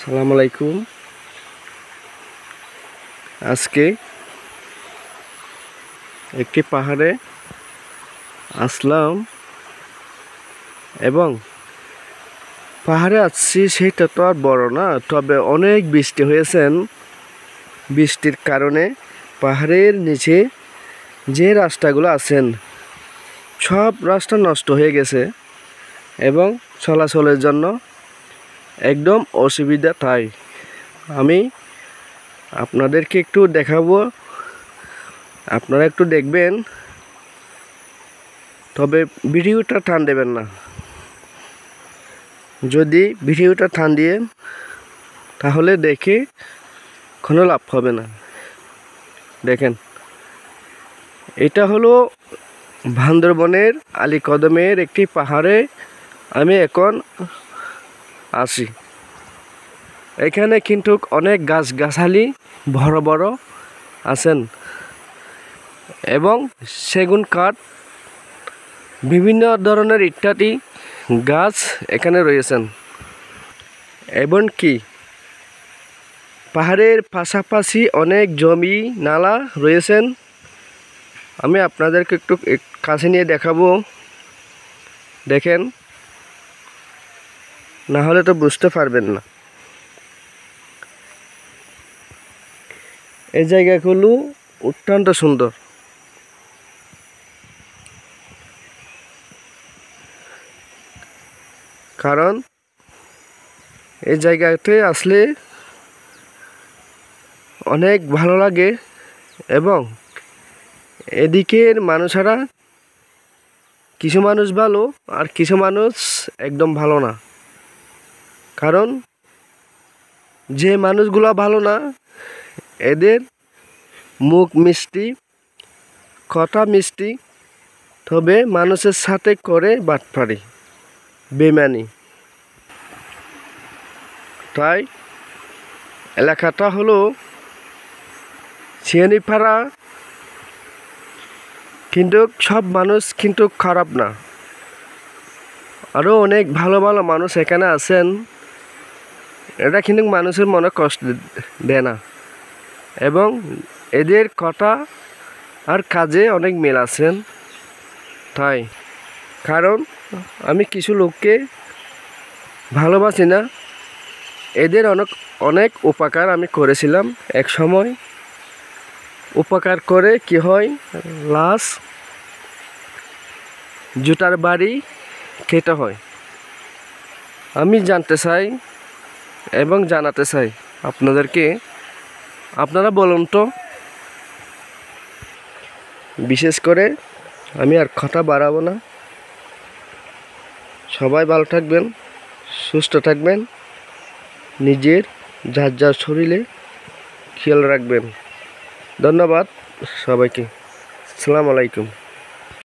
আসসালামু আলাইকুম। আজকে একটি পাহাড়ে আসলাম এবং পাহাড়ে আসছি সেটা তো আর বড় না, তবে অনেক বৃষ্টি হয়েছেন। বৃষ্টির কারণে পাহাড়ের নিচে যে রাস্তাগুলো আছেন সব রাস্তা নষ্ট হয়ে গেছে এবং চলাচলের জন্য একদম অসুবিধা। তাই আমি আপনাদেরকে একটু দেখাবো, আপনারা একটু দেখবেন, তবে ভিডিওটা টান দেবেন না। যদি ভিডিওটা টান দিয়ে তাহলে দেখে কোনো লাভ হবে না। দেখেন, এটা হলো বান্দরবনের আলীকদমের একটি পাহাড়ে আমি এখন আছি। এখানে কিন্তু অনেক গাছগাছালি বড় বড় আছেন এবং সেগুন কাঠ, বিভিন্ন ধরনের ইত্যাদি গাছ এখানে রয়েছেন। এমনকি পাহাড়ের পাশাপাশি অনেক জমি নালা রয়েছেন। আমি আপনাদেরকে একটু কাছে নিয়ে দেখাবো, দেখেন, না হলে তো বুঝতে পারবেন না। এই জায়গাগুলো অত্যন্ত সুন্দর। কারণ এই জায়গাতে আসলে অনেক ভালো লাগে এবং এদিকের মানুষেরা কিছু মানুষ ভালো আর কিছু মানুষ একদম ভালো না। কারণ যে মানুষগুলো ভালো না এদের মুখ মিষ্টি, কথা মিষ্টি, তবে মানুষের সাথে করে বাটপারি, বেমানি। তাই এলাকাটা হলো চিয়ানিপাড়া, কিন্তু সব মানুষ কিন্তু খারাপ না, আরও অনেক ভালো ভালো মানুষ এখানে আছেন। এটা কিন্তু মানুষের মনে কষ্ট দেয় না এবং এদের কথা আর কাজে অনেক মিল আছেন। তাই কারণ আমি কিছু লোককে ভালোবাসি না, এদের অনেক অনেক উপকার আমি করেছিলাম এক সময়। উপকার করে কি হয়, লাশ জুতার বাড়ি খেতে হয়। আমি জানতে চাই এবং জানাতে চাই আপনাদেরকে, আপনারা বলুন তো। বিশেষ করে আমি আর কথা বাড়াবো না। সবাই ভালো থাকবেন, সুস্থ থাকবেন, নিজের যার যার শরীরে খেয়াল রাখবেন। ধন্যবাদ সবাইকে। আসসালামু আলাইকুম।